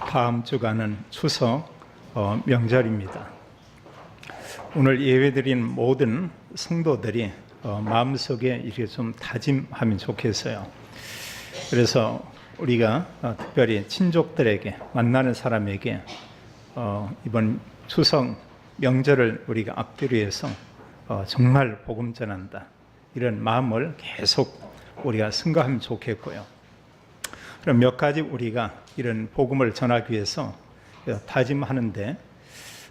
다음 주간은 추석 명절입니다. 오늘 예배드린 모든 성도들이 마음속에 이렇게 좀 다짐하면 좋겠어요. 그래서 우리가 특별히 친족들에게, 만나는 사람에게 이번 추석 명절을 우리가 앞두고 해서 정말 복음 전한다, 이런 마음을 계속 우리가 생각하면 좋겠고요. 그럼 몇 가지 우리가 이런 복음을 전하기 위해서 다짐하는데,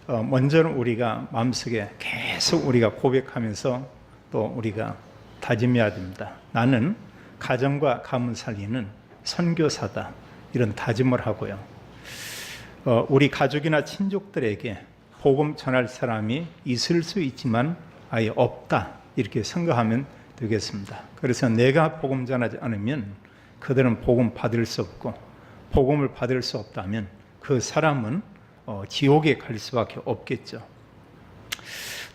먼저는 우리가 마음속에 계속 우리가 고백하면서 또 우리가 다짐해야 됩니다. 나는 가정과 가문 살리는 선교사다, 이런 다짐을 하고요. 우리 가족이나 친족들에게 복음 전할 사람이 있을 수 있지만 아예 없다, 이렇게 생각하면 되겠습니다. 그래서 내가 복음 전하지 않으면 그들은 복음 받을 수 없고, 복음을 받을 수 없다면 그 사람은 지옥에 갈 수밖에 없겠죠.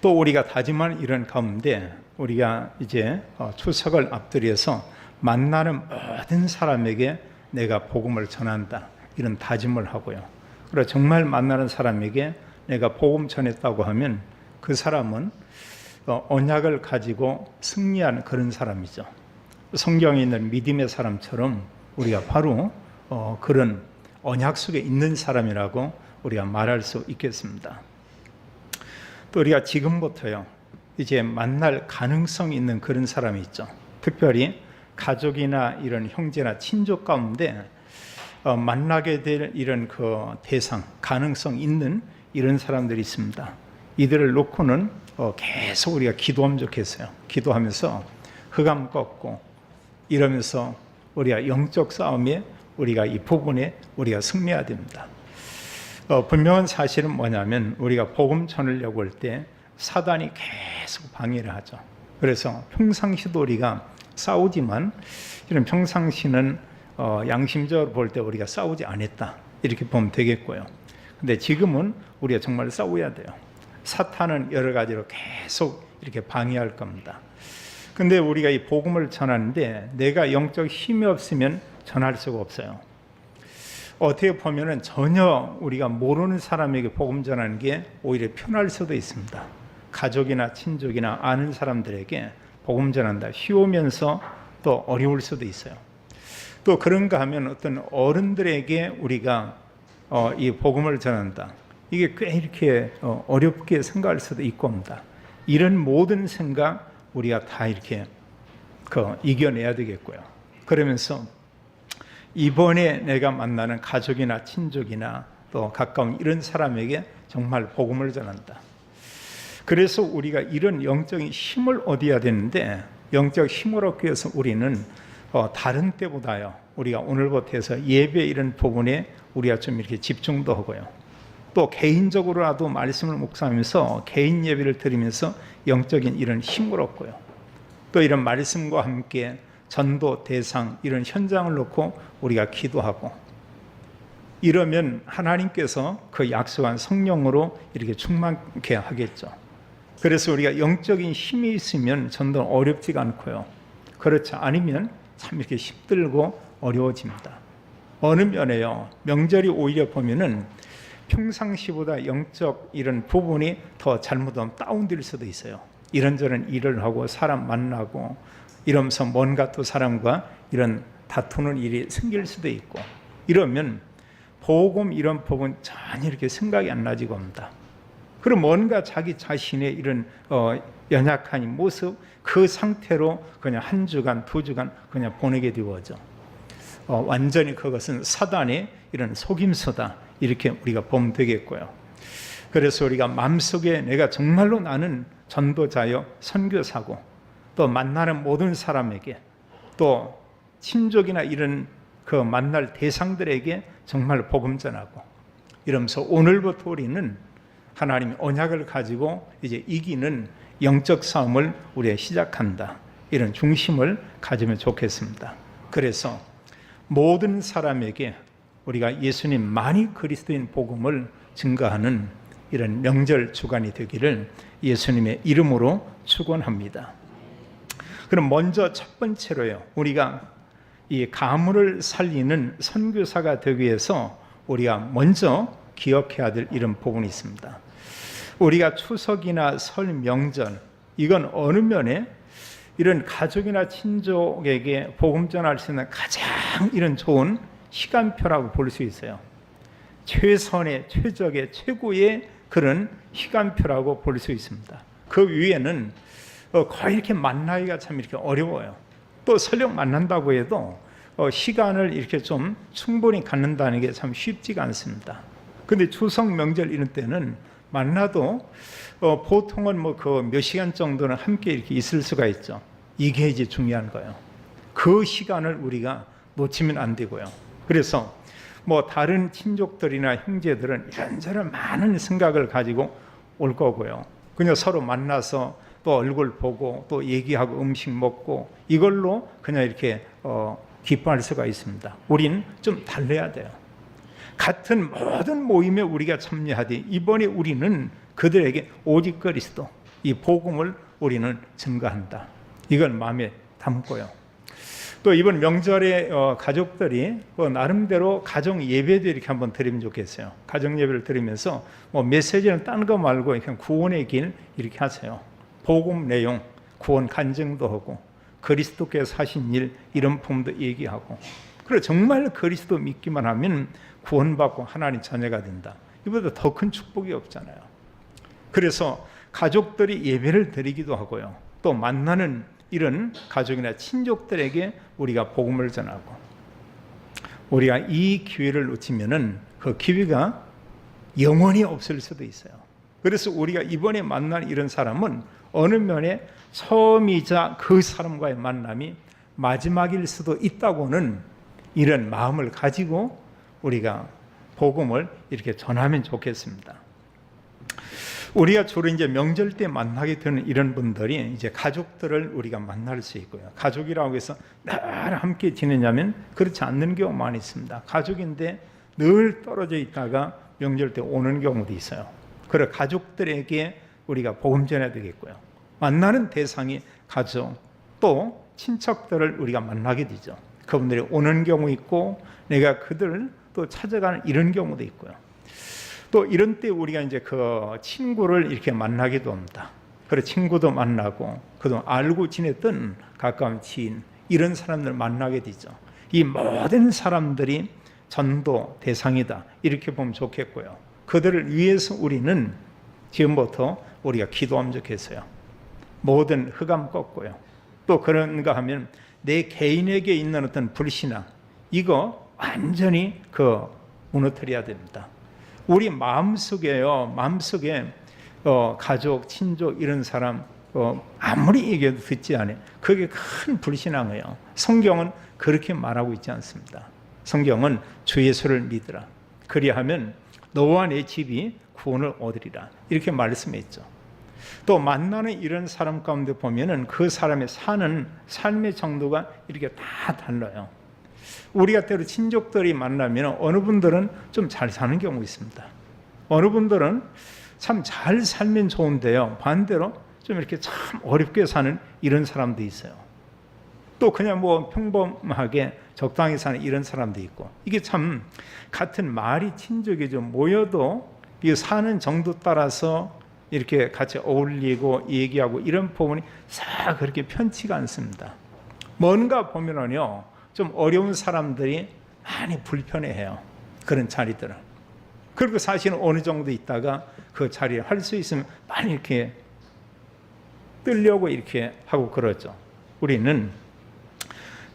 또 우리가 다짐한 이런 가운데 우리가 이제 추석을 앞두려서 만나는 모든 사람에게 내가 복음을 전한다, 이런 다짐을 하고요. 그리고 정말 만나는 사람에게 내가 복음 전했다고 하면 그 사람은 언약을 가지고 승리한 그런 사람이죠. 성경에 있는 믿음의 사람처럼 우리가 바로 그런 언약 속에 있는 사람이라고 우리가 말할 수 있겠습니다. 또 우리가 지금부터요, 이제 만날 가능성이 있는 그런 사람이 있죠. 특별히 가족이나 이런 형제나 친족 가운데 만나게 될 이런 그 대상, 가능성 있는 이런 사람들이 있습니다. 이들을 놓고는 계속 우리가 기도하면 좋겠어요. 기도하면서 흑암 꺾고 이러면서 우리가 영적 싸움에 우리가 이 부분에 우리가 승리해야 됩니다. 분명한 사실은 뭐냐면 우리가 복음 전하려고 할 때 사단이 계속 방해를 하죠. 그래서 평상시도 우리가 싸우지만 이런 평상시는 양심적으로 볼 때 우리가 싸우지 않았다, 이렇게 보면 되겠고요. 근데 지금은 우리가 정말 싸워야 돼요. 사탄은 여러 가지로 계속 이렇게 방해할 겁니다. 근데 우리가 이 복음을 전하는데 내가 영적 힘이 없으면 전할 수가 없어요. 어떻게 보면은 전혀 우리가 모르는 사람에게 복음 전하는 게 오히려 편할 수도 있습니다. 가족이나 친족이나 아는 사람들에게 복음 전한다, 쉬우면서 또 어려울 수도 있어요. 또 그런가 하면 어떤 어른들에게 우리가 이 복음을 전한다, 이게 꽤 이렇게 어렵게 생각할 수도 있고 합니다. 이런 모든 생각 우리가 다 이렇게 이겨내야 되겠고요. 그러면서 이번에 내가 만나는 가족이나 친족이나 또 가까운 이런 사람에게 정말 복음을 전한다. 그래서 우리가 이런 영적인 힘을 얻어야 되는데, 영적 힘을 얻기 위해서 우리는 다른 때보다요, 우리가 오늘부터 해서 예배 이런 부분에 우리가 좀 이렇게 집중도 하고요. 또 개인적으로라도 말씀을 묵상하면서 개인 예배를 드리면서 영적인 이런 힘을 얻고요. 또 이런 말씀과 함께 전도 대상 이런 현장을 놓고 우리가 기도하고, 이러면 하나님께서 그 약속한 성령으로 이렇게 충만케 하겠죠. 그래서 우리가 영적인 힘이 있으면 전도는 어렵지가 않고요. 그렇지 않으면 참 이렇게 힘들고 어려워집니다. 어느 면에요, 명절이 오히려 보면은 평상시보다 영적 이런 부분이 더 잘못하면 다운될 수도 있어요. 이런저런 일을 하고 사람 만나고 이러면서 뭔가 또 사람과 이런 다투는 일이 생길 수도 있고, 이러면 복음 이런 부분 전혀 이렇게 생각이 안 나지고 합니다. 그럼 뭔가 자기 자신의 이런 연약한 모습, 그 상태로 그냥 한 주간 두 주간 그냥 보내게 되어져. 완전히 그것은 사단의 이런 속임수다, 이렇게 우리가 보면 되겠고요. 그래서 우리가 마음속에 내가 정말로 나는 전도자요 선교사고, 또 만나는 모든 사람에게, 또 친족이나 이런 그 만날 대상들에게 정말 복음 전하고, 이러면서 오늘부터 우리는 하나님의 언약을 가지고 이제 이기는 영적 싸움을 우리가 시작한다, 이런 중심을 가지면 좋겠습니다. 그래서 모든 사람에게 우리가 예수님만이 그리스도인 복음을 증거하는 이런 명절 주간이 되기를 예수님의 이름으로 축원합니다. 그럼 먼저 첫 번째로요, 우리가 이 가문을 살리는 선교사가 되기 위해서 우리가 먼저 기억해야 될 이런 부분이 있습니다. 우리가 추석이나 설 명절, 이건 어느 면에 이런 가족이나 친족에게 복음 전할 수 있는 가장 이런 좋은 시간표라고 볼 수 있어요. 최선의, 최적의, 최고의 그런 시간표라고 볼 수 있습니다. 그 위에는 거의 이렇게 만나기가 참 이렇게 어려워요. 또 설령 만난다고 해도 시간을 이렇게 좀 충분히 갖는다는 게 참 쉽지가 않습니다. 근데 추석 명절 이런 때는 만나도 보통은 뭐 그 몇 시간 정도는 함께 이렇게 있을 수가 있죠. 이게 이제 중요한 거예요. 그 시간을 우리가 놓치면 안 되고요. 그래서 뭐 다른 친족들이나 형제들은 이런저런 많은 생각을 가지고 올 거고요. 그냥 서로 만나서 또 얼굴 보고 또 얘기하고 음식 먹고 이걸로 그냥 이렇게 기뻐할 수가 있습니다. 우린 좀 달라야 돼요. 같은 모든 모임에 우리가 참여하되 이번에 우리는 그들에게 오직 그리스도, 이 복음을 우리는 증거한다. 이걸 마음에 담고요. 또 이번 명절에 가족들이 나름대로 가정 예배도 이렇게 한번 드리면 좋겠어요. 가정 예배를 드리면서 뭐 메시지는 딴 거 말고 그냥 구원의 길 이렇게 하세요. 복음 내용, 구원 간증도 하고 그리스도께서 하신 일 이런 부분도 얘기하고, 그리고 정말 그리스도 믿기만 하면 구원받고 하나님 자녀가 된다. 이보다 더 큰 축복이 없잖아요. 그래서 가족들이 예배를 드리기도 하고요. 또 만나는 이런 가족이나 친족들에게 우리가 복음을 전하고, 우리가 이 기회를 놓치면은 그 기회가 영원히 없을 수도 있어요. 그래서 우리가 이번에 만난 이런 사람은 어느 면에 처음이자 그 사람과의 만남이 마지막일 수도 있다고는 이런 마음을 가지고 우리가 복음을 이렇게 전하면 좋겠습니다. 우리가 주로 이제 명절 때 만나게 되는 이런 분들이 이제 가족들을 우리가 만날 수 있고요. 가족이라고 해서 늘 함께 지내냐면 그렇지 않는 경우 많이 있습니다. 가족인데 늘 떨어져 있다가 명절 때 오는 경우도 있어요. 그래 가족들에게 우리가 복음 전해야 되겠고요. 만나는 대상이 가족 또 친척들을 우리가 만나게 되죠. 그분들이 오는 경우 있고 내가 그들을 또 찾아가는 이런 경우도 있고요. 또 이런 때 우리가 이제 그 친구를 이렇게 만나기도 합니다. 그래 친구도 만나고 그동안 알고 지냈던 가까운 지인 이런 사람들 만나게 되죠. 이 모든 사람들이 전도 대상이다 이렇게 보면 좋겠고요. 그들을 위해서 우리는 지금부터 우리가 기도하면 좋겠어요. 모든 흑암 꺾고요. 또 그런가 하면 내 개인에게 있는 어떤 불신앙 이거 완전히 무너뜨려야 됩니다. 우리 마음속에요. 마음속에 가족, 친족 이런 사람 아무리 얘기해도 듣지 않아요. 그게 큰 불신앙이에요. 성경은 그렇게 말하고 있지 않습니다. 성경은 주 예수를 믿으라. 그리하면 너와 내 집이 구원을 얻으리라. 이렇게 말씀했죠. 또 만나는 이런 사람 가운데 보면은 그 사람의 사는 삶의 정도가 이렇게 다 달라요. 우리가 때로 친족들이 만나면 어느 분들은 좀 잘 사는 경우 있습니다. 어느 분들은 참 잘 살면 좋은데요. 반대로 좀 이렇게 참 어렵게 사는 이런 사람도 있어요. 또 그냥 뭐 평범하게 적당히 사는 이런 사람도 있고, 이게 참 같은 말이 친족이 좀 모여도 이 사는 정도 따라서 이렇게 같이 어울리고 얘기하고 이런 부분이 싹 그렇게 편치가 않습니다. 뭔가 보면은요, 좀 어려운 사람들이 많이 불편해해요. 그런 자리들을. 그리고 사실은 어느 정도 있다가 그 자리를 할 수 있으면 많이 이렇게 뜨려고 이렇게 하고 그러죠. 우리는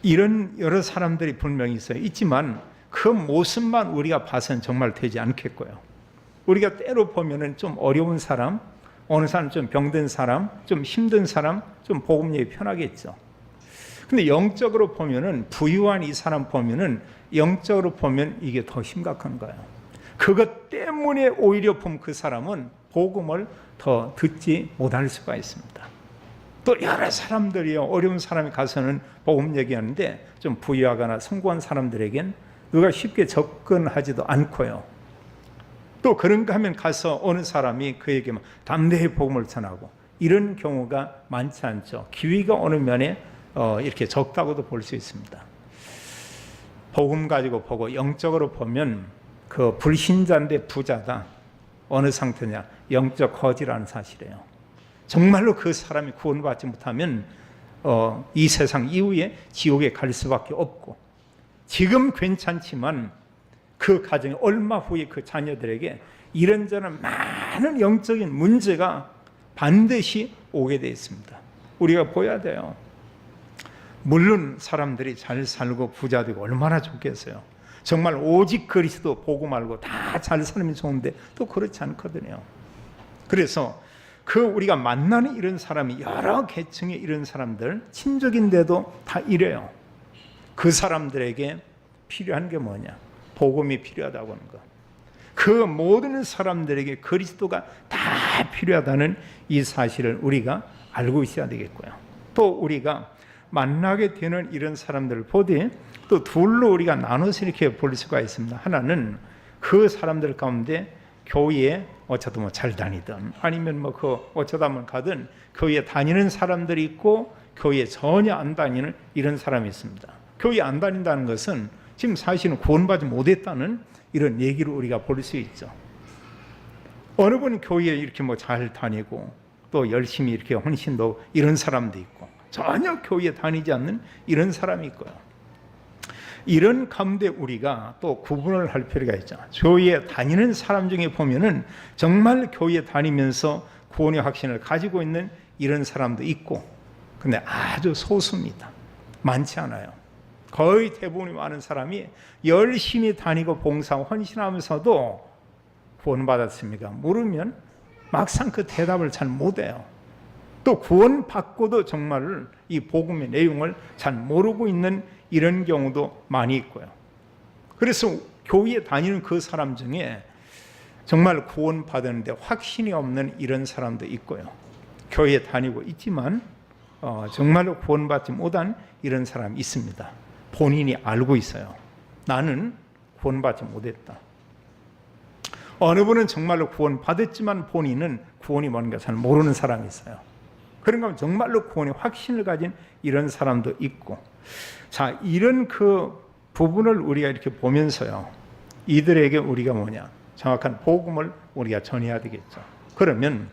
이런 여러 사람들이 분명히 있지만 그 모습만 우리가 봐서는 정말 되지 않겠고요. 우리가 때로 보면은 좀 어려운 사람, 어느 사람 좀 병든 사람, 좀 힘든 사람, 좀 복음 얘기 편하겠죠. 근데 영적으로 보면은 부유한 이 사람 보면은 영적으로 보면 이게 더 심각한 거예요. 그것 때문에 오히려 보면 그 사람은 복음을 더 듣지 못할 수가 있습니다. 또 여러 사람들이요, 어려운 사람이 가서는 복음 얘기하는데 좀 부유하거나 성공한 사람들에겐 누가 쉽게 접근하지도 않고요. 또 그런가 하면 가서 어느 사람이 그에게 담대히 복음을 전하고 이런 경우가 많지 않죠. 기회가 어느 면에 이렇게 적다고도 볼 수 있습니다. 복음 가지고 보고 영적으로 보면 그 불신자인데 부자다. 어느 상태냐? 영적 거지라는 사실이에요. 정말로 그 사람이 구원받지 못하면 이 세상 이후에 지옥에 갈 수밖에 없고, 지금 괜찮지만 그 가정에 얼마 후에 그 자녀들에게 이런저런 많은 영적인 문제가 반드시 오게 되어 있습니다. 우리가 보여야 돼요. 물론 사람들이 잘 살고 부자 되고 얼마나 좋겠어요. 정말 오직 그리스도 보고 말고 다 잘 살면 좋은데 또 그렇지 않거든요. 그래서 그 우리가 만나는 이런 사람이 여러 계층의 이런 사람들, 친족인데도 다 이래요. 그 사람들에게 필요한 게 뭐냐? 복음이 필요하다고 하는 것. 그 모든 사람들에게 그리스도가 다 필요하다는 이 사실을 우리가 알고 있어야 되겠고요. 또 우리가 만나게 되는 이런 사람들을 보되 또 둘로 우리가 나눠서 이렇게 볼 수가 있습니다. 하나는 그 사람들 가운데 교회에 어쩌다 뭐 잘 다니든 아니면 뭐 그 어쩌다 뭐 가든 교회에 다니는 사람들이 있고 교회에 전혀 안 다니는 이런 사람이 있습니다. 교회에 안 다닌다는 것은 지금 사실은 구원받지 못했다는 이런 얘기를 우리가 볼 수 있죠. 어느 분은 교회에 이렇게 뭐 잘 다니고 또 열심히 이렇게 헌신도 이런 사람도 있고 전혀 교회에 다니지 않는 이런 사람이 있고요. 이런 가운데 우리가 또 구분을 할 필요가 있죠. 교회에 다니는 사람 중에 보면은 정말 교회에 다니면서 구원의 확신을 가지고 있는 이런 사람도 있고, 근데 아주 소수입니다. 많지 않아요. 거의 대부분이 많은 사람이 열심히 다니고 봉사하고 헌신하면서도 구원받았습니까? 물으면 막상 그 대답을 잘 못해요. 또 구원받고도 정말 이 복음의 내용을 잘 모르고 있는 이런 경우도 많이 있고요. 그래서 교회에 다니는 그 사람 중에 정말 구원받았는데 확신이 없는 이런 사람도 있고요. 교회에 다니고 있지만 정말로 구원받지 못한 이런 사람이 있습니다. 본인이 알고 있어요. 나는 구원받지 못했다. 어느 분은 정말로 구원받았지만 본인은 구원이 뭔가 잘 모르는 사람이 있어요. 그런가 하면 정말로 구원의 확신을 가진 이런 사람도 있고, 자, 이런 그 부분을 우리가 이렇게 보면서요, 이들에게 우리가 뭐냐? 정확한 복음을 우리가 전해야 되겠죠. 그러면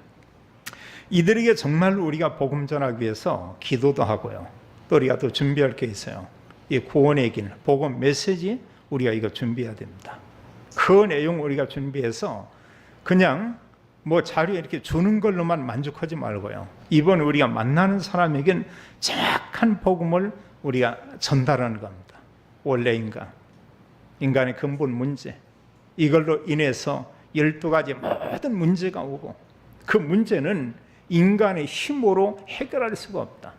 이들에게 정말로 우리가 복음 전하기 위해서 기도도 하고요. 또 우리가 또 준비할 게 있어요. 이 구원의 길, 복음 메시지 우리가 이거 준비해야 됩니다. 그 내용 우리가 준비해서 그냥 뭐 자료에 이렇게 주는 걸로만 만족하지 말고요. 이번 우리가 만나는 사람에겐 정확한 복음을 우리가 전달하는 겁니다. 원래 인간의 근본 문제, 이걸로 인해서 12가지 모든 문제가 오고 그 문제는 인간의 힘으로 해결할 수가 없다.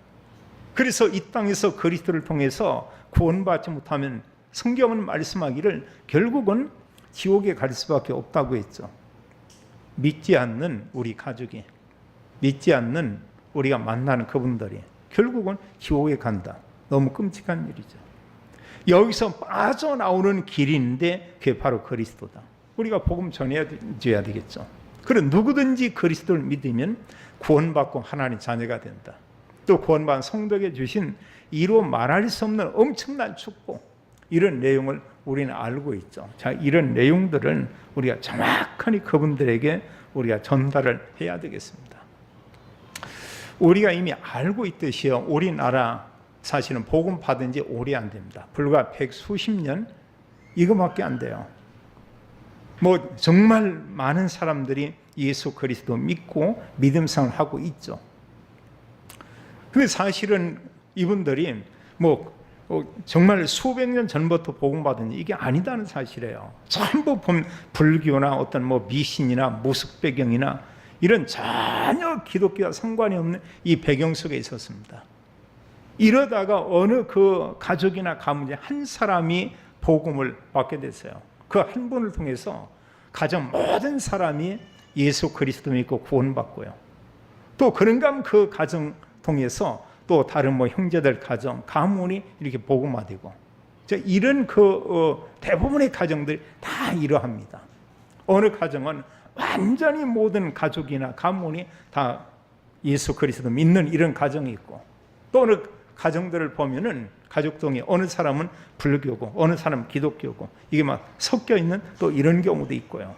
그래서 이 땅에서 그리스도를 통해서 구원받지 못하면 성경은 말씀하기를 결국은 지옥에 갈 수밖에 없다고 했죠. 믿지 않는 우리 가족이, 믿지 않는 우리가 만나는 그분들이 결국은 지옥에 간다. 너무 끔찍한 일이죠. 여기서 빠져나오는 길인데 그게 바로 그리스도다. 우리가 복음 전해야 되겠죠. 그럼 누구든지 그리스도를 믿으면 구원받고 하나님 자녀가 된다. 또 구원받은 성도에게 주신 이루 말할 수 없는 엄청난 축복, 이런 내용을 우리는 알고 있죠. 자, 이런 내용들은 우리가 정확하게 그분들에게 우리가 전달을 해야 되겠습니다. 우리가 이미 알고 있듯이요, 우리나라 사실은 복음 받은 지 오래 안 됩니다. 불과 100수십 년 이거밖에 안 돼요. 뭐 정말 많은 사람들이 예수 그리스도 믿고 믿음 생활을 하고 있죠. 근데 사실은 이분들이 뭐 정말 수백 년 전부터 복음받은 이게 아니다는 사실이에요. 전부 불교나 어떤 뭐 미신이나 무속 배경이나 이런 전혀 기독교와 상관이 없는 이 배경 속에 있었습니다. 이러다가 어느 그 가족이나 가문에 한 사람이 복음을 받게 됐어요. 그 한 분을 통해서 가정 모든 사람이 예수 그리스도 믿고 구원받고요. 또 그런가 하면 그 가정 통해서 또 다른 뭐 형제들 가정, 가문이 이렇게 복음화되고, 이런 대부분의 가정들이 다 이러합니다. 어느 가정은 완전히 모든 가족이나 가문이 다 예수 그리스도 믿는 이런 가정이 있고, 또 어느 가정들을 보면은 가족동에 어느 사람은 불교고 어느 사람은 기독교고 이게 막 섞여 있는 또 이런 경우도 있고요.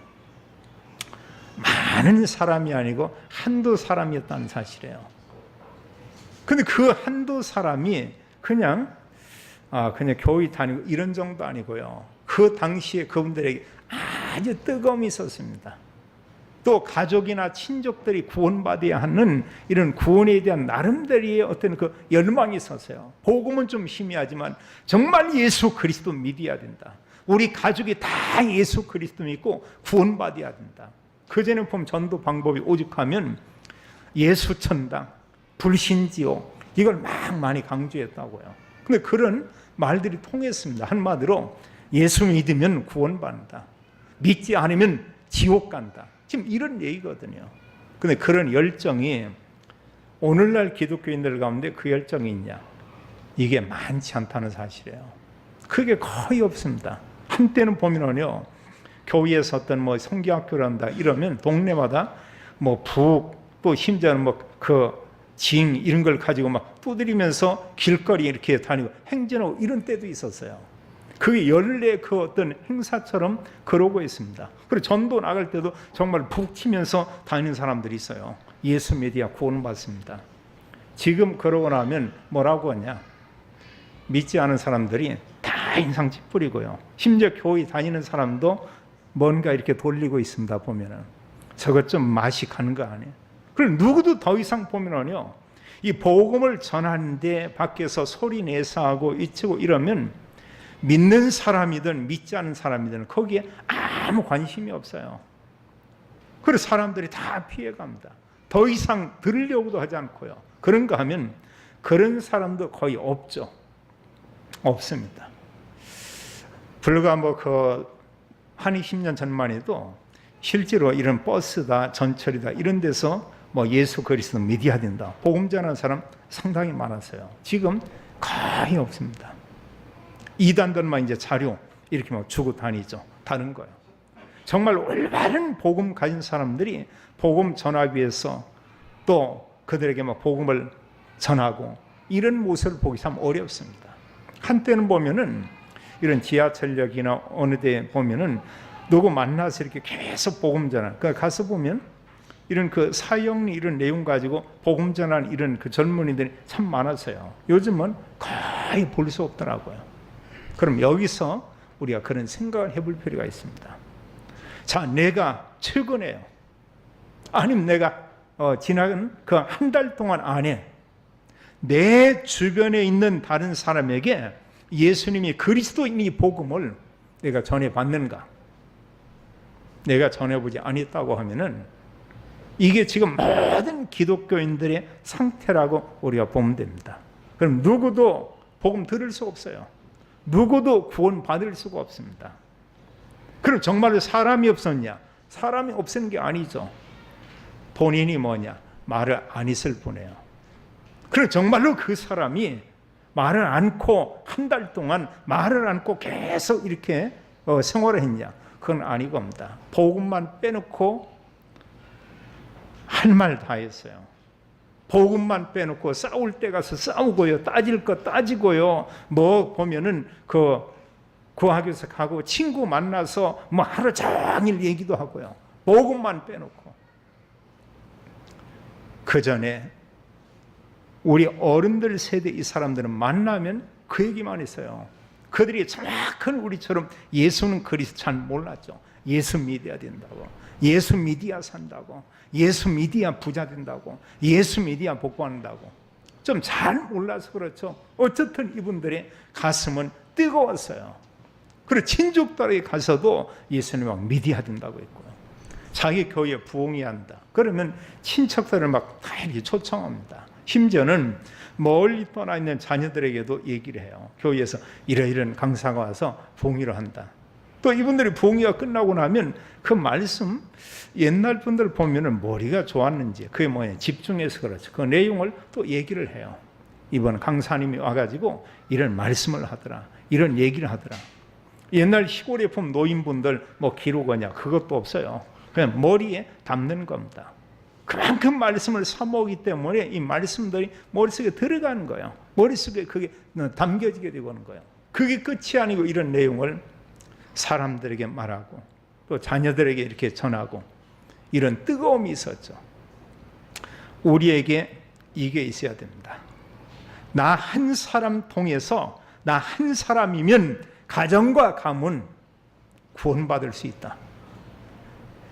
많은 사람이 아니고 한두 사람이었다는 사실이에요. 근데 그 한두 사람이 그냥 교회 다니고 이런 정도 아니고요. 그 당시에 그분들에게 아주 뜨거움이 있었습니다. 또 가족이나 친족들이 구원받아야 하는 이런 구원에 대한 나름대로의 어떤 그 열망이 있었어요. 복음은 좀 희미하지만 정말 예수 그리스도 믿어야 된다. 우리 가족이 다 예수 그리스도 믿고 구원받아야 된다. 그전에 보면 전도 방법이 오죽하면 예수천당, 불신지옥 이걸 막 많이 강조했다고요. 근데 그런 말들이 통했습니다. 한마디로 예수 믿으면 구원받는다. 믿지 않으면 지옥 간다. 지금 이런 얘기거든요. 근데 그런 열정이 오늘날 기독교인들 가운데 그 열정이 있냐? 이게 많지 않다는 사실이에요. 그게 거의 없습니다. 한때는 보면은요, 교회에서 어떤 뭐 성경학교를 한다 이러면 동네마다 뭐 또 심지어는 징 이런 걸 가지고 막 두드리면서 길거리 이렇게 다니고 행진하고 이런 때도 있었어요. 그게 연례 그 어떤 행사처럼 그러고 있습니다. 그리고 전도 나갈 때도 정말 푹 튀면서 다니는 사람들이 있어요. 예수 믿어야 구원받습니다. 지금 그러고 나면 뭐라고 하냐? 믿지 않은 사람들이 다 인상 찌푸리고요. 심지어 교회 다니는 사람도 뭔가 이렇게 돌리고 있습니다. 보면은 저것 좀 맛이 가는 거 아니에요? 그럼 누구도 더 이상 보면은요, 이 복음을 전하는데 밖에서 소리 내서 하고 이치고 이러면 믿는 사람이든 믿지 않은 사람이든 거기에 아무 관심이 없어요. 그래서 사람들이 다 피해갑니다. 더 이상 들으려고도 하지 않고요. 그런가 하면 그런 사람도 거의 없죠. 없습니다. 불과 한 20년 전만 해도 실제로 이런 버스다, 전철이다 이런 데서 예수 그리스도 믿어야 된다. 복음 전하는 사람 상당히 많았어요. 지금 거의 없습니다. 이단들만 이제 자료 이렇게 주고 다니죠. 다른 거예요. 정말 올바른 복음 가진 사람들이 복음 전하기 위해서 또 그들에게 복음을 전하고 이런 모습을 보기 참 어렵습니다. 한때는 보면은 이런 지하철역이나 어느 데 보면은 누구 만나서 이렇게 계속 복음 전하. 그러니까 가서 보면 이런 사형리 이런 내용 가지고 복음 전하는 이런 젊은이들이 참 많았어요. 요즘은 거의 볼 수 없더라고요. 그럼 여기서 우리가 그런 생각을 해볼 필요가 있습니다. 자, 내가 최근에요. 아니면 내가 지난 그 한 달 동안 안에 내 주변에 있는 다른 사람에게 예수님이 그리스도인 이 복음을 내가 전해봤는가? 내가 전해보지 않았다고 하면은 이게 지금 모든 기독교인들의 상태라고 우리가 보면 됩니다. 그럼 누구도 복음 들을 수 없어요. 누구도 구원 받을 수가 없습니다. 그럼 정말로 사람이 없었냐? 사람이 없은 게 아니죠. 본인이 말을 안 했을 뿐이에요. 그럼 정말로 그 사람이 말을 않고 한 달 동안 말을 않고 계속 이렇게 생활을 했냐? 그건 아니겁니다. 복음만 빼놓고 할 말 다 했어요. 복음만 빼놓고 싸울 때 가서 싸우고요. 따질 거 따지고요. 보면은 구하교에서 가고 친구 만나서 하루 종일 얘기도 하고요. 복음만 빼놓고. 그 전에 우리 어른들 세대 이 사람들은 만나면 그 얘기만 했어요. 그들이 정확한 우리처럼 예수는 그리스도 잘 몰랐죠. 예수 믿어야 된다고. 예수 믿어야 산다고. 예수 믿어야 부자 된다고. 예수 믿어야 복받는다고. 좀 잘 몰라서 그렇죠. 어쨌든 이분들의 가슴은 뜨거웠어요. 그리고 친족들에게 가서도 예수님을 믿어야 된다고 했고요. 자기 교회에 부흥해야 한다. 그러면 친척들을 다 이렇게 초청합니다. 심지어는 멀리 떠나 있는 자녀들에게도 얘기를 해요. 교회에서 이런 강사가 와서 부흥회를 한다. 또 이분들이 부흥회가 끝나고 나면 그 말씀 옛날 분들 보면은 머리가 좋았는지 그게 집중해서 그렇죠. 그 내용을 또 얘기를 해요. 이번 강사님이 와가지고 이런 말씀을 하더라. 이런 얘기를 하더라. 옛날 시골에 보면 노인분들 기록하냐 그것도 없어요. 그냥 머리에 담는 겁니다. 그만큼 말씀을 사모하기 때문에 이 말씀들이 머릿속에 들어가는 거예요. 머릿속에 그게 담겨지게 되고 하는 거예요. 그게 끝이 아니고 이런 내용을 사람들에게 말하고 또 자녀들에게 이렇게 전하고 이런 뜨거움이 있었죠. 우리에게 이게 있어야 됩니다. 나 한 사람 통해서 나 한 사람이면 가정과 가문 구원받을 수 있다.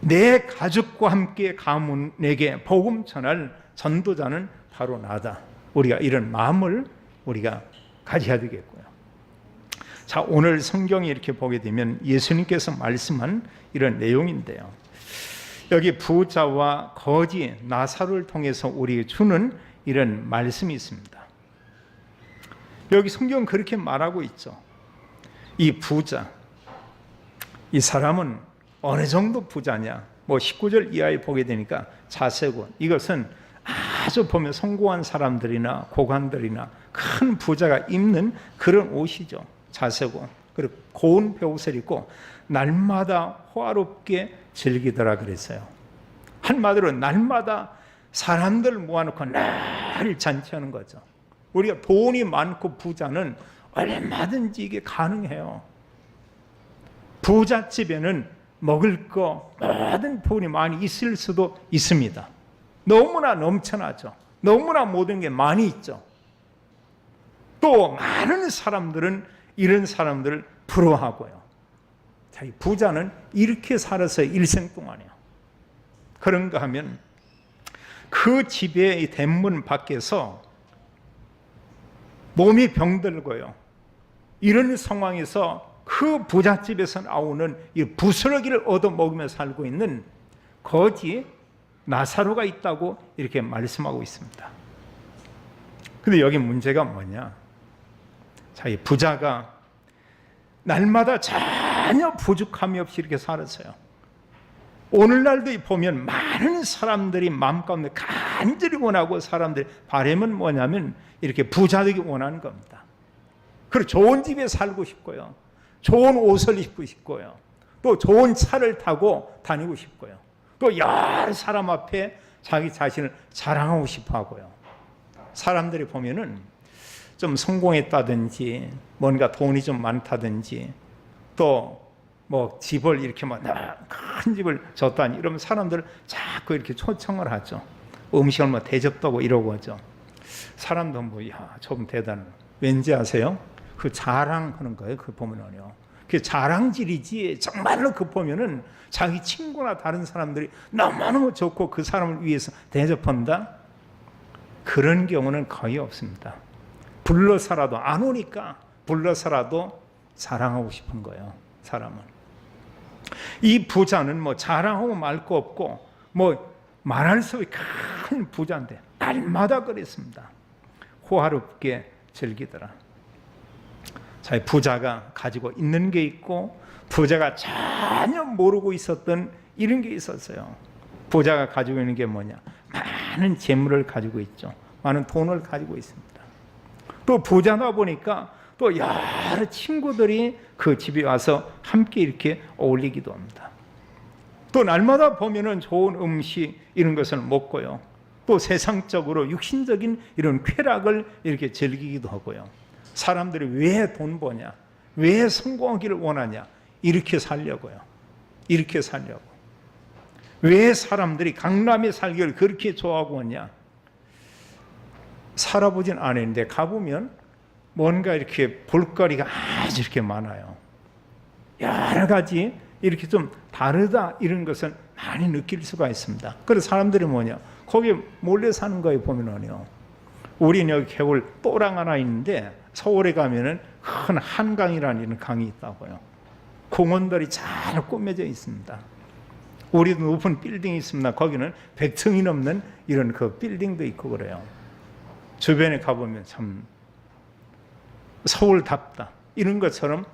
내 가족과 함께 가문에게 복음 전할 전도자는 바로 나다. 우리가 이런 마음을 우리가 가져야 되겠고요. 자, 오늘 성경에 이렇게 보게 되면 예수님께서 말씀한 이런 내용인데요. 여기 부자와 거지 나사로를 통해서 우리에게 주는 이런 말씀이 있습니다. 여기 성경은 그렇게 말하고 있죠. 이 부자, 이 사람은 어느 정도 부자냐? 19절 이하에 보게 되니까 자세고, 이것은 아주 보면 성공한 사람들이나 고관들이나 큰 부자가 입는 그런 옷이죠. 자세고, 그리고 고운 베옷을 입고 날마다 호화롭게 즐기더라 그랬어요. 한마디로 날마다 사람들 모아놓고 날 잔치하는 거죠. 우리가 돈이 많고 부자는 얼마든지 이게 가능해요. 부잣집에는 먹을 거 모든 돈이 많이 있을 수도 있습니다. 너무나 넘쳐나죠. 너무나 모든 게 많이 있죠. 또 많은 사람들은 이런 사람들을 부러워하고요. 자기 부자는 이렇게 살아서 일생 동안이요. 그런가 하면 그 집의 대문 밖에서 몸이 병들고요. 이런 상황에서 그 부잣집에서 나오는 이 부스러기를 얻어먹으며 살고 있는 거지 나사로가 있다고 이렇게 말씀하고 있습니다. 근데 여기 문제가 뭐냐? 자, 이 부자가 날마다 전혀 부족함이 없이 이렇게 살았어요. 오늘날도 보면 많은 사람들이 마음 가운데 간절히 원하고 사람들이 바람은 뭐냐면 이렇게 부자 되기 원하는 겁니다. 그리고 좋은 집에 살고 싶고요. 좋은 옷을 입고 싶고요. 또 좋은 차를 타고 다니고 싶고요. 또 여러 사람 앞에 자기 자신을 자랑하고 싶어 하고요. 사람들이 보면은 좀 성공했다든지 뭔가 돈이 좀 많다든지 또 뭐 집을 이렇게 막 큰 집을 줬다니 이러면 사람들 자꾸 이렇게 초청을 하죠. 음식을 뭐 대접도 하고 이러고 하죠. 사람도 뭐 야, 좀 대단해. 왠지 아세요? 그 자랑하는 거예요. 그 보면은요. 그 자랑질이지 정말로 그 보면은 자기 친구나 다른 사람들이 너무너무 좋고 그 사람을 위해서 대접한다? 그런 경우는 거의 없습니다. 불러서라도 안 오니까 불러서라도 자랑하고 싶은 거예요. 사람은. 이 부자는 뭐 자랑하고 말 거 없고 뭐 말할 수 없이 큰 부자인데 날마다 그랬습니다. 호화롭게 즐기더라. 자, 부자가 가지고 있는 게 있고 부자가 전혀 모르고 있었던 이런 게 있었어요. 부자가 가지고 있는 게 뭐냐? 많은 재물을 가지고 있죠. 많은 돈을 가지고 있습니다. 또 부자다 보니까 또 여러 친구들이 그 집에 와서 함께 이렇게 어울리기도 합니다. 또 날마다 보면은 좋은 음식 이런 것을 먹고요. 또 세상적으로 육신적인 이런 쾌락을 이렇게 즐기기도 하고요. 사람들이 왜 돈 버냐? 왜 성공하기를 원하냐? 이렇게 살려고요. 이렇게 살려고. 왜 사람들이 강남에 살기를 그렇게 좋아하고 있냐? 살아보진 않았는데 가보면 뭔가 이렇게 볼거리가 아주 이렇게 많아요. 여러 가지 이렇게 좀 다르다 이런 것을 많이 느낄 수가 있습니다. 그래서 사람들이 뭐냐? 거기 몰래 사는 거에 보면은요. 우리는 여기 겨울 또랑 하나 있는데 서울에 가면은 큰 한강이라는 이런 강이 있다고요. 공원들이 잘 꾸며져 있습니다. 우리도 높은 빌딩이 있습니다. 거기는 100층이 넘는 이런 그 빌딩도 있고 그래요. 주변에 가보면 참 서울답다 이런 것처럼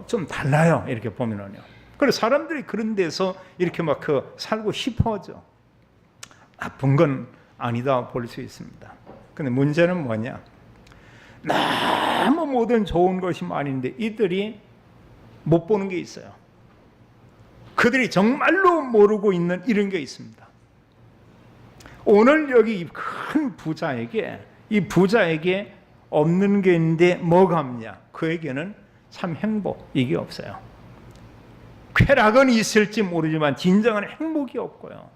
좀 달라요. 이렇게 보면은요. 그래서 사람들이 그런 데서 이렇게 막 그 살고 싶어하죠. 나쁜 건 아니다 볼 수 있습니다. 근데 문제는 뭐냐? 너무 모든 좋은 것이 많은데 이들이 못 보는 게 있어요. 그들이 정말로 모르고 있는 이런 게 있습니다. 오늘 여기 큰 부자에게 이 부자에게 없는 게 있는데 뭐가 없냐? 그에게는 참 행복, 이게 없어요. 쾌락은 있을지 모르지만 진정한 행복이 없고요.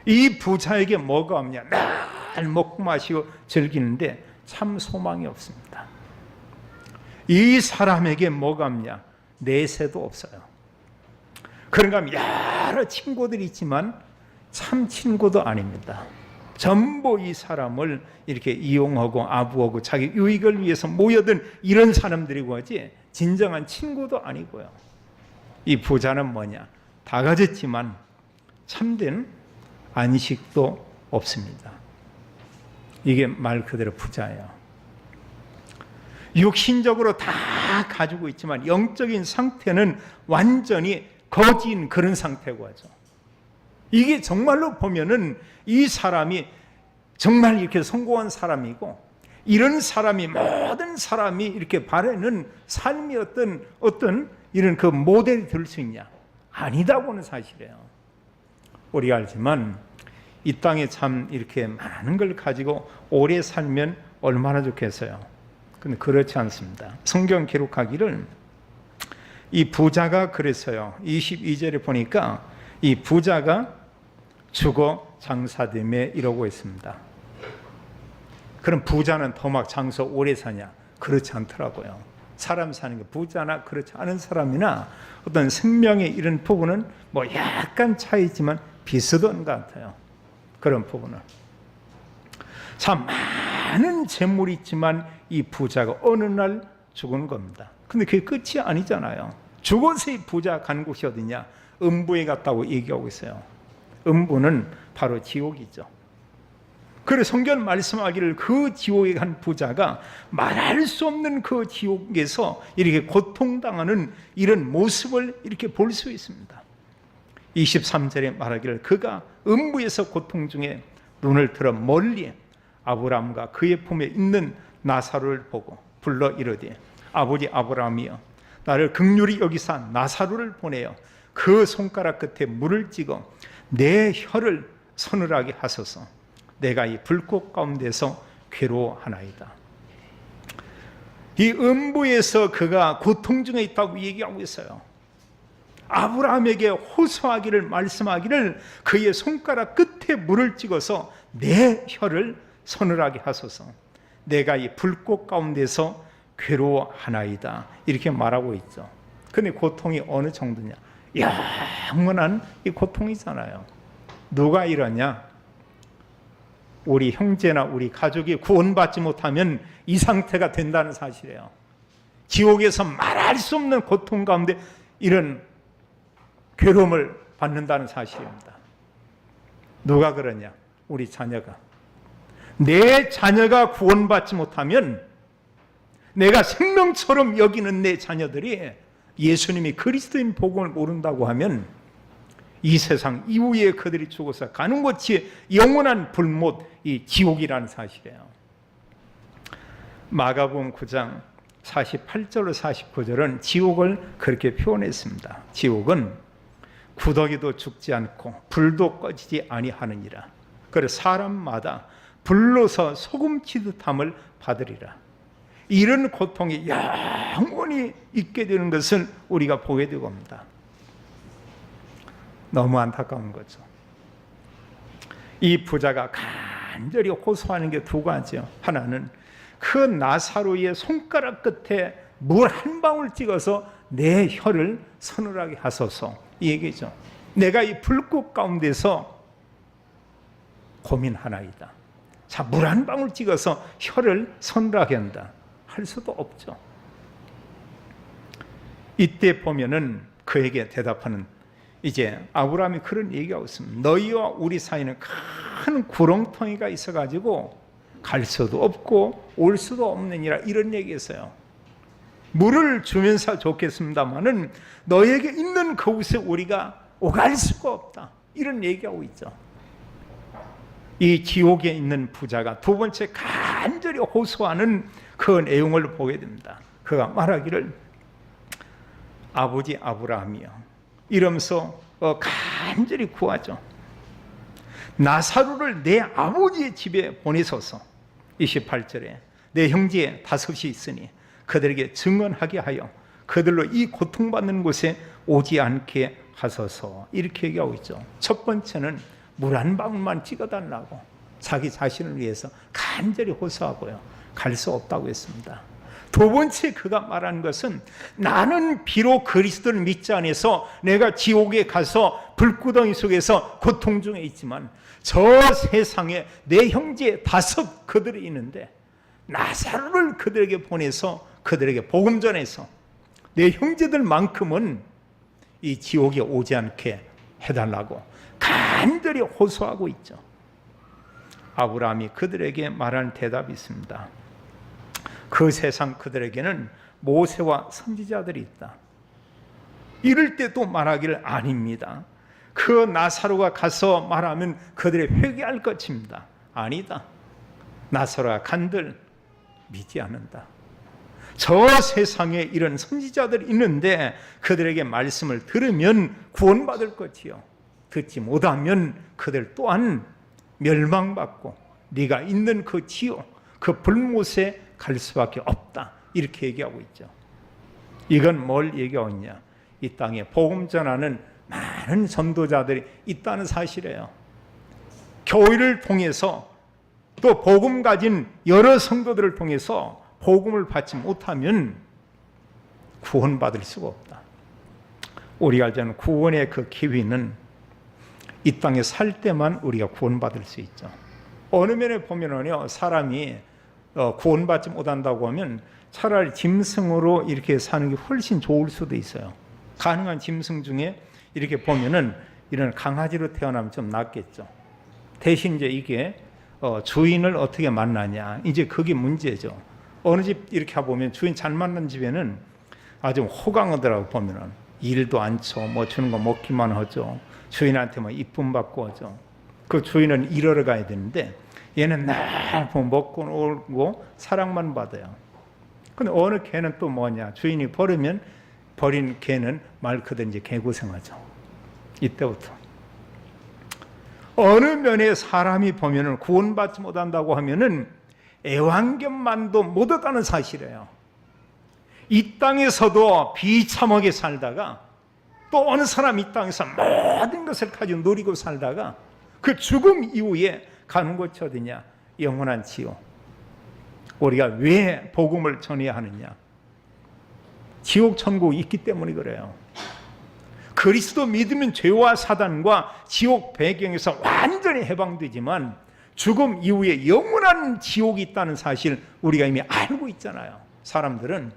이 부자에게 뭐가 없냐? 날 먹고 마시고 즐기는데 참 소망이 없습니다. 이 사람에게 뭐가 없냐? 내세도 없어요. 그런가 하면 여러 친구들이 있지만 참 친구도 아닙니다. 전부 이 사람을 이렇게 이용하고 아부하고 자기 유익을 위해서 모여든 이런 사람들이고 하지 진정한 친구도 아니고요. 이 부자는 뭐냐? 다 가졌지만 참된 안식도 없습니다. 이게 말 그대로 부자예요. 육신적으로 다 가지고 있지만 영적인 상태는 완전히 거지인 그런 상태고 하죠. 이게 정말로 보면은 이 사람이 정말 이렇게 성공한 사람이고, 이런 사람이 모든 사람이 이렇게 바라는 삶이 어떤 이런 그 모델이 될 수 있냐? 아니다고는 사실이에요. 우리가 알지만 이 땅에 참 이렇게 많은 걸 가지고 오래 살면 얼마나 좋겠어요. 근데 그렇지 않습니다. 성경 기록하기를 이 부자가 그랬어요. 22절에 보니까 이 부자가 죽어 장사됨에 이러고 있습니다. 그럼 부자는 더 막 장사 오래 사냐? 그렇지 않더라고요. 사람 사는 게 부자나 그렇지 않은 사람이나 어떤 생명의 이런 부분은 뭐 약간 차이지만 비슷한 것 같아요. 그런 부분은. 참 많은 재물이 있지만 이 부자가 어느 날 죽은 겁니다. 근데 그게 끝이 아니잖아요. 죽어서 이 부자 간 곳이 어디냐? 음부에 갔다고 얘기하고 있어요. 음부는 바로 지옥이죠. 그래서 성경 말씀하기를 그 지옥에 간 부자가 말할 수 없는 그 지옥에서 이렇게 고통당하는 이런 모습을 이렇게 볼 수 있습니다. 23절에 말하기를 그가 음부에서 고통 중에 눈을 들어 멀리 아브라함과 그의 품에 있는 나사로를 보고 불러 이르되 아버지 아브라함이여 나를 긍휼히 여기사 나사로를 보내어 그 손가락 끝에 물을 찍어 내 혀를 서늘하게 하소서. 내가 이 불꽃 가운데서 괴로워하나이다. 이 음부에서 그가 고통 중에 있다고 얘기하고 있어요. 아브라함에게 호소하기를 말씀하기를 그의 손가락 끝에 물을 찍어서 내 혀를 서늘하게 하소서. 내가 이 불꽃 가운데서 괴로워하나이다. 이렇게 말하고 있죠. 근데 고통이 어느 정도냐? 영원한 이 고통이잖아요. 누가 이러냐? 우리 형제나 우리 가족이 구원받지 못하면 이 상태가 된다는 사실이에요. 지옥에서 말할 수 없는 고통 가운데 이런 괴로움을 받는다는 사실입니다. 누가 그러냐? 우리 자녀가. 내 자녀가 구원받지 못하면 내가 생명처럼 여기는 내 자녀들이 예수님이 그리스도인 복음을 모른다고 하면 이 세상 이후에 그들이 죽어서 가는 곳이 영원한 불못, 이 지옥이라는 사실이에요. 마가복음 9장 48절로 49절은 지옥을 그렇게 표현했습니다. 지옥은 구더기도 죽지 않고 불도 꺼지지 아니하느니라. 그래서 사람마다 불로서 소금치듯함을 받으리라. 이런 고통이 영원히 있게 되는 것을 우리가 보게 되고 합니다. 너무 안타까운 거죠. 이 부자가 간절히 호소하는 게 두 가지요. 하나는 그 나사로의 손가락 끝에 물 한 방울 찍어서 내 혀를 서늘하게 하소서, 이 얘기죠. 내가 이 불꽃 가운데서 고민하나이다. 자, 물 한 방울 찍어서 혀를 서늘하게 한다. 할 수도 없죠. 이때 보면은 그에게 대답하는, 이제 아브라함이 그런 얘기하고 있습니다. 너희와 우리 사이는 큰 구렁텅이가 있어가지고 갈 수도 없고 올 수도 없느니라, 이런 얘기했어요. 물을 주면서 좋겠습니다마는 너에게 있는 그곳에 우리가 오갈 수가 없다, 이런 얘기하고 있죠. 이 지옥에 있는 부자가 두 번째 간절히 호소하는 그 내용을 보게 됩니다. 그가 말하기를 아버지 아브라함이여, 이러면서 간절히 구하죠. 나사로를 내 아버지의 집에 보내소서. 28절에 내 형제 다섯이 있으니 그들에게 증언하게 하여 그들로 이 고통받는 곳에 오지 않게 하소서. 이렇게 얘기하고 있죠. 첫 번째는 물 한 방울만 찍어달라고 자기 자신을 위해서 간절히 호소하고요, 갈 수 없다고 했습니다. 두 번째 그가 말한 것은 나는 비록 그리스도를 믿지 않아서 내가 지옥에 가서 불구덩이 속에서 고통 중에 있지만 저 세상에 내 형제 다섯 그들이 있는데 나사로를 그들에게 보내서 그들에게 복음 전해서 내 형제들만큼은 이 지옥에 오지 않게 해달라고 간절히 호소하고 있죠. 아브라함이 그들에게 말하는 대답이 있습니다. 그 세상 그들에게는 모세와 선지자들이 있다. 이럴 때 또 말하기를 아닙니다. 그 나사로가 가서 말하면 그들이 회개할 것입니다. 아니다. 나사로가 간들 믿지 않는다. 저 세상에 이런 선지자들이 있는데 그들에게 말씀을 들으면 구원받을 것이요, 듣지 못하면 그들 또한 멸망받고 네가 있는 그 지옥, 그 불못에 갈 수밖에 없다. 이렇게 얘기하고 있죠. 이건 뭘 얘기하고 있냐? 이 땅에 복음 전하는 많은 전도자들이 있다는 사실이에요. 교회를 통해서 또 복음 가진 여러 성도들을 통해서 복음을 받지 못하면 구원받을 수가 없다. 우리가 알자는 구원의 그 기회는 이 땅에 살 때만 우리가 구원받을 수 있죠. 어느 면에 보면은요, 사람이 구원받지 못한다고 하면 차라리 짐승으로 이렇게 사는 게 훨씬 좋을 수도 있어요. 가능한 짐승 중에 이렇게 보면은 이런 강아지로 태어나면 좀 낫겠죠. 대신 이제 이게 주인을 어떻게 만나냐, 이제 그게 문제죠. 어느 집 이렇게 가보면 주인 잘 만난 집에는 아주 호강하더라고. 보면은 일도 않죠. 뭐 주는 거 먹기만 하죠. 주인한테 뭐 이쁨 받고 하죠. 그 주인은 일하러 가야 되는데 얘는 날 먹고 놀고 사랑만 받아요. 근데 어느 개는 또 뭐냐, 주인이 버리면 버린 개는 말 그대로 이제 개고생하죠. 이때부터 어느 면에 사람이 보면은 구원받지 못한다고 하면은 애완견만도 못 얻다는 사실이에요. 이 땅에서도 비참하게 살다가 또 어느 사람 이 땅에서 모든 것을 가지고 누리고 살다가 그 죽음 이후에 가는 곳이 어디냐? 영원한 지옥. 우리가 왜 복음을 전해야 하느냐? 지옥 천국이 있기 때문에 그래요. 그리스도 믿으면 죄와 사단과 지옥 배경에서 완전히 해방되지만 죽음 이후에 영원한 지옥이 있다는 사실 우리가 이미 알고 있잖아요. 사람들은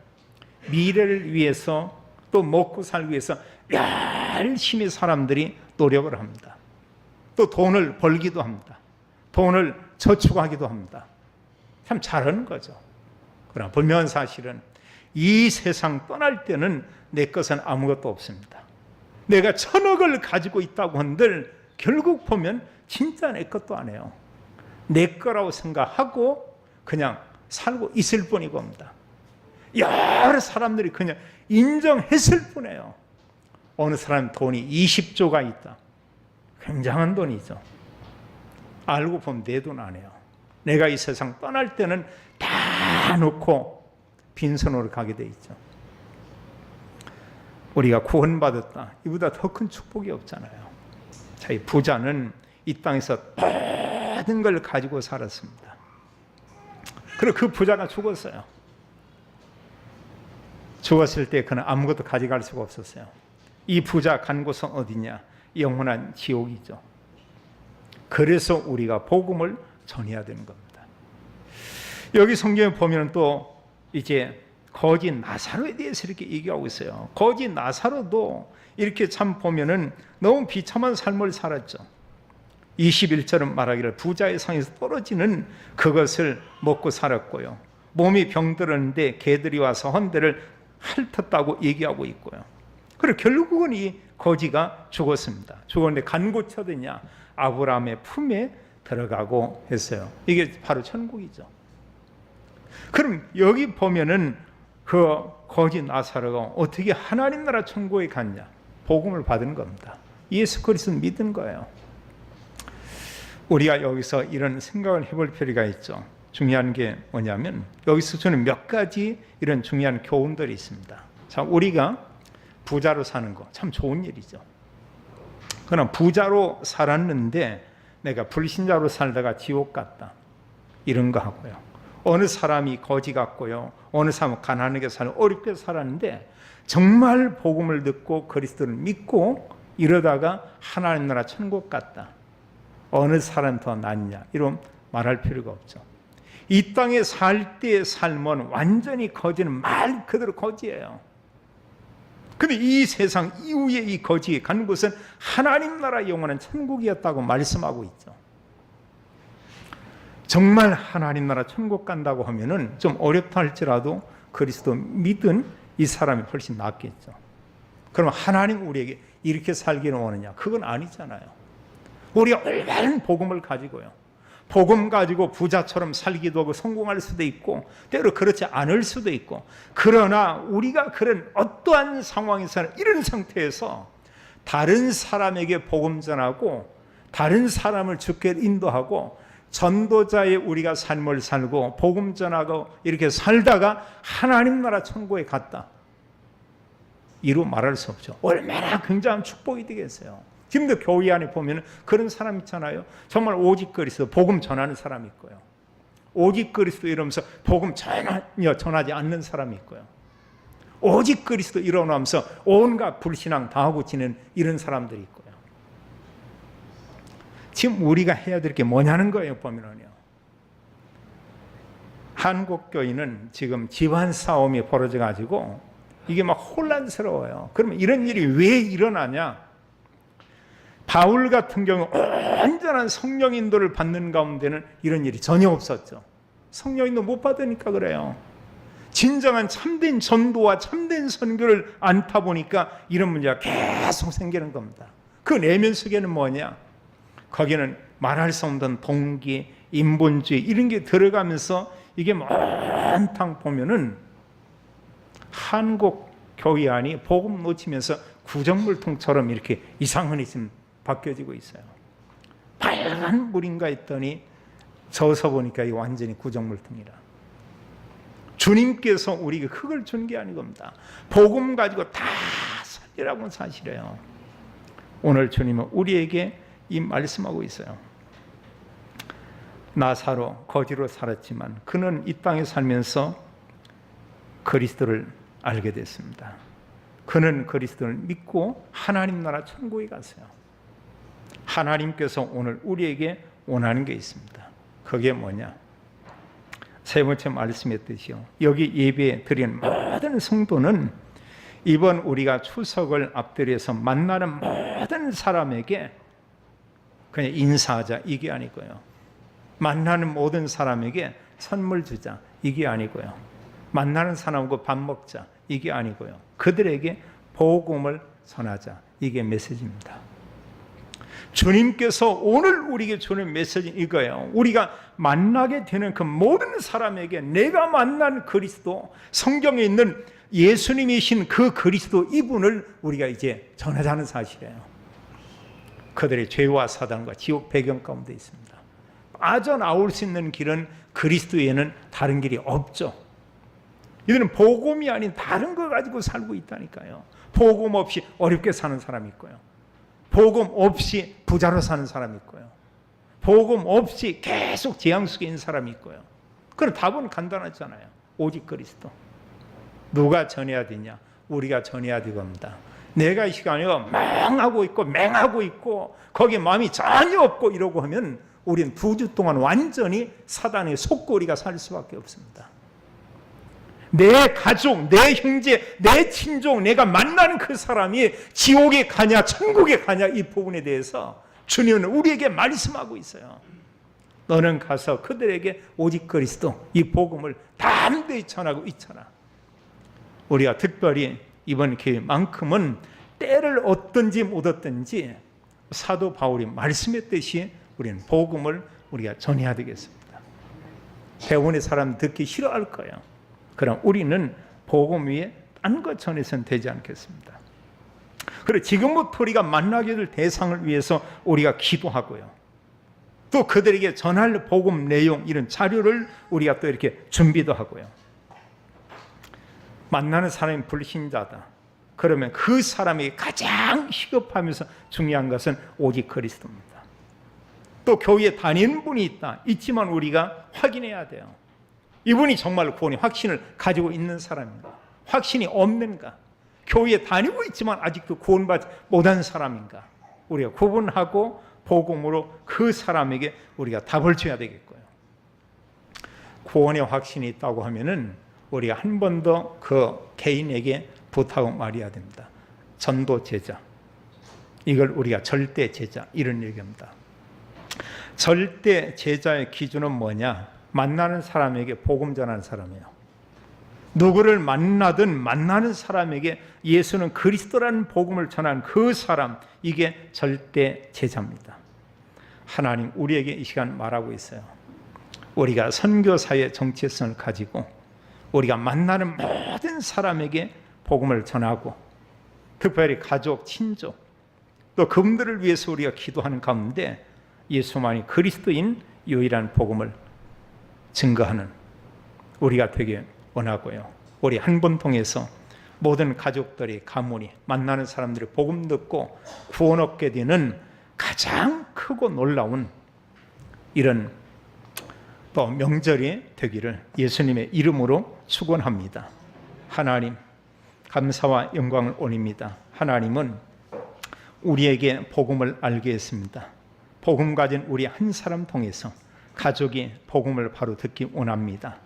미래를 위해서 또 먹고 살기 위해서 열심히 사람들이 노력을 합니다. 또 돈을 벌기도 합니다. 돈을 저축하기도 합니다. 참 잘하는 거죠. 그러나 분명한 사실은 이 세상 떠날 때는 내 것은 아무것도 없습니다. 내가 1000억을 가지고 있다고 한들 결국 보면 진짜 내 것도 아니에요. 내 거라고 생각하고 그냥 살고 있을 뿐이고 합니다. 여러 사람들이 그냥 인정했을 뿐이에요. 어느 사람 돈이 20조가 있다. 굉장한 돈이죠. 알고 보면 내 돈 아니에요. 내가 이 세상 떠날 때는 다 놓고 빈손으로 가게 돼 있죠. 우리가 구원받았다. 이보다 더 큰 축복이 없잖아요. 자, 이 부자는 이 땅에서 모든 걸 가지고 살았습니다. 그리고 그 부자가 죽었어요. 죽었을 때 그는 아무것도 가져갈 수가 없었어요. 이 부자 간 곳은 어디냐? 영원한 지옥이죠. 그래서 우리가 복음을 전해야 되는 겁니다. 여기 성경에 보면 또 이제 거지 나사로에 대해서 이렇게 얘기하고 있어요. 거지 나사로도 이렇게 참 보면은 너무 비참한 삶을 살았죠. 21절은 말하기를 부자의 상에서 떨어지는 그것을 먹고 살았고요. 몸이 병들었는데 개들이 와서 헌대를 핥았다고 얘기하고 있고요. 그리고 결국은 이 거지가 죽었습니다. 죽었는데 간 곳이 어디냐? 아브라함의 품에 들어가고 했어요. 이게 바로 천국이죠. 그럼 여기 보면은 그 거지 나사로가 어떻게 하나님 나라 천국에 갔냐? 복음을 받은 겁니다. 예수 그리스도 믿은 거예요. 우리가 여기서 이런 생각을 해볼 필요가 있죠. 중요한 게 뭐냐면 여기서 저는 몇 가지 이런 중요한 교훈들이 있습니다. 자, 우리가 부자로 사는 거 참 좋은 일이죠. 그러나 부자로 살았는데 내가 불신자로 살다가 지옥 갔다, 이런 거 하고요. 어느 사람이 거지 같고요, 어느 사람은 가난하게 살고 어렵게 살았는데 정말 복음을 듣고 그리스도를 믿고 이러다가 하나님 나라 천국 갔다, 어느 사람 더 낫냐, 이런 말할 필요가 없죠. 이 땅에 살 때의 삶은 완전히 거지는 말 그대로 거지예요. 근데 이 세상 이후에 이 거지에 가는 곳은 하나님 나라 영원한 천국이었다고 말씀하고 있죠. 정말 하나님 나라 천국 간다고 하면은 좀 어렵다 할지라도 그리스도 믿은 이 사람이 훨씬 낫겠죠. 그럼 하나님 우리에게 이렇게 살기를 원하냐? 그건 아니잖아요. 우리가 올바른 복음을 가지고요, 복음 가지고 부자처럼 살기도 하고 성공할 수도 있고 때로 그렇지 않을 수도 있고, 그러나 우리가 그런 어떠한 상황에서는 이런 상태에서 다른 사람에게 복음 전하고 다른 사람을 주께 인도하고 전도자의 우리가 삶을 살고 복음 전하고 이렇게 살다가 하나님 나라 천국에 갔다, 이루 말할 수 없죠. 얼마나 굉장한 축복이 되겠어요. 지금도 교회 안에 보면 그런 사람 있잖아요. 정말 오직 그리스도 복음 전하는 사람이 있고요, 오직 그리스도 이러면서 복음 전혀 전하지 않는 사람이 있고요, 오직 그리스도 이러면서 온갖 불신앙 다 하고 지는 이런 사람들이 있고요. 지금 우리가 해야 될 게 뭐냐는 거예요. 보면은요, 한국 교회는 지금 집안 싸움이 벌어져 가지고 이게 막 혼란스러워요. 그러면 이런 일이 왜 일어나냐? 바울 같은 경우 온전한 성령 인도를 받는 가운데는 이런 일이 전혀 없었죠. 성령 인도 못 받으니까 그래요. 진정한 참된 전도와 참된 선교를 안 타보니까 이런 문제가 계속 생기는 겁니다. 그 내면 속에는 뭐냐? 거기는 말할 수 없는 동기, 인본주의 이런 게 들어가면서 이게 온탕 보면은 한국 교회 안이 복음 놓치면서 구정물통처럼 이렇게 이상한 지금 바뀌어지고 있어요. 빨간 물인가 했더니 저서 보니까 이게 완전히 구정물통이라. 주님께서 우리에게 흙을 준 게 아니겁니다. 복음 가지고 다 살리라고 사실이에요. 오늘 주님은 우리에게 이 말씀하고 있어요. 나사로 거지로 살았지만 그는 이 땅에 살면서 그리스도를 알게 됐습니다. 그는 그리스도를 믿고 하나님 나라 천국에 갔어요. 하나님께서 오늘 우리에게 원하는 게 있습니다. 그게 뭐냐? 세 번째 말씀했듯이요, 여기 예배 드리는 모든 성도는 이번 우리가 추석을 앞들여서 만나는 모든 사람에게 그냥 인사하자, 이게 아니고요, 만나는 모든 사람에게 선물 주자, 이게 아니고요, 만나는 사람하고 밥 먹자, 이게 아니고요, 그들에게 복음을 전하자, 이게 메시지입니다. 주님께서 오늘 우리에게 주는 메시지는 이거예요. 우리가 만나게 되는 그 모든 사람에게 내가 만난 그리스도, 성경에 있는 예수님이신 그 그리스도 이분을 우리가 이제 전하자는 사실이에요. 그들의 죄와 사단과 지옥 배경 가운데 있습니다. 빠져나올 수 있는 길은 그리스도에는 다른 길이 없죠. 이들은 복음이 아닌 다른 거 가지고 살고 있다니까요. 복음 없이 어렵게 사는 사람이 있고요, 복음 없이 부자로 사는 사람이 있고요, 복음 없이 계속 재앙 속에 있는 사람이 있고요. 그럼 답은 간단하잖아요. 오직 그리스도. 누가 전해야 되냐? 우리가 전해야 되겁니다. 내가 이 시간에 맹하고 있고 거기에 마음이 전혀 없고 이러고 하면 우리는 2주 동안 완전히 사단의 속고리가 살 수밖에 없습니다. 내 가족, 내 형제, 내 친족, 내가 만나는 그 사람이 지옥에 가냐 천국에 가냐, 이 부분에 대해서 주님은 우리에게 말씀하고 있어요. 너는 가서 그들에게 오직 그리스도, 이 복음을 담대히 전하고 있잖아. 우리가 특별히 이번 기회만큼은 때를 얻든지 못 얻든지 사도 바울이 말씀했듯이 우리는 복음을 우리가 전해야 되겠습니다. 대부분의 사람 듣기 싫어할 거예요. 그럼 우리는 복음 위에 딴 것 전해서는 되지 않겠습니다. 그리고 지금부터 우리가 만나게 될 대상을 위해서 우리가 기도하고요, 또 그들에게 전할 복음 내용 이런 자료를 우리가 또 이렇게 준비도 하고요. 만나는 사람이 불신자다. 그러면 그 사람이 가장 시급하면서 중요한 것은 오직 그리스도입니다. 또 교회에 다니는 분이 있지만 우리가 확인해야 돼요. 이분이 정말 구원의 확신을 가지고 있는 사람인가? 확신이 없는가? 교회에 다니고 있지만 아직도 구원받지 못한 사람인가? 우리가 구분하고 복음으로 그 사람에게 우리가 답을 줘야 되겠고요. 구원의 확신이 있다고 하면은 우리가 한 번 더 그 개인에게 부탁을 말해야 됩니다. 전도 제자. 이걸 우리가 절대 제자 이런 얘기합니다. 절대 제자의 기준은 뭐냐? 만나는 사람에게 복음 전하는 사람이에요. 누구를 만나든 만나는 사람에게 예수는 그리스도라는 복음을 전하는 그 사람, 이게 절대 제자입니다. 하나님 우리에게 이 시간 말하고 있어요. 우리가 선교사의 정체성을 가지고 우리가 만나는 모든 사람에게 복음을 전하고 특별히 가족, 친족 또 그분들을 위해서 우리가 기도하는 가운데 예수만이 그리스도인 유일한 복음을 증거하는 우리가 되게 원하고요. 우리 한 번 통해서 모든 가족들이 가문이 만나는 사람들이 복음 듣고 구원 얻게 되는 가장 크고 놀라운 이런 또 명절이 되기를 예수님의 이름으로 축원합니다. 하나님 감사와 영광을 올립니다. 하나님은 우리에게 복음을 알게 했습니다. 복음 가진 우리 한 사람 통해서 가족이 복음을 바로 듣기 원합니다.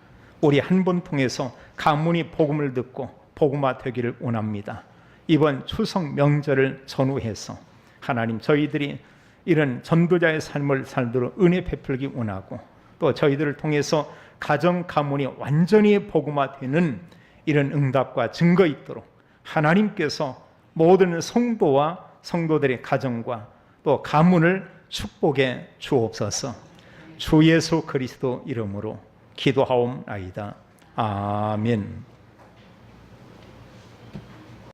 우리 한 번 통해서 가문이 복음을 듣고 복음화 되기를 원합니다. 이번 추석 명절을 전후해서 하나님 저희들이 이런 전도자의 삶을 살도록 은혜 베풀기 원하고 또 저희들을 통해서 가정 가문이 완전히 복음화되는 이런 응답과 증거 있도록 하나님께서 모든 성도와 성도들의 가정과 또 가문을 축복해 주옵소서. 주 예수 그리스도 이름으로 기도하옵나이다. 아멘.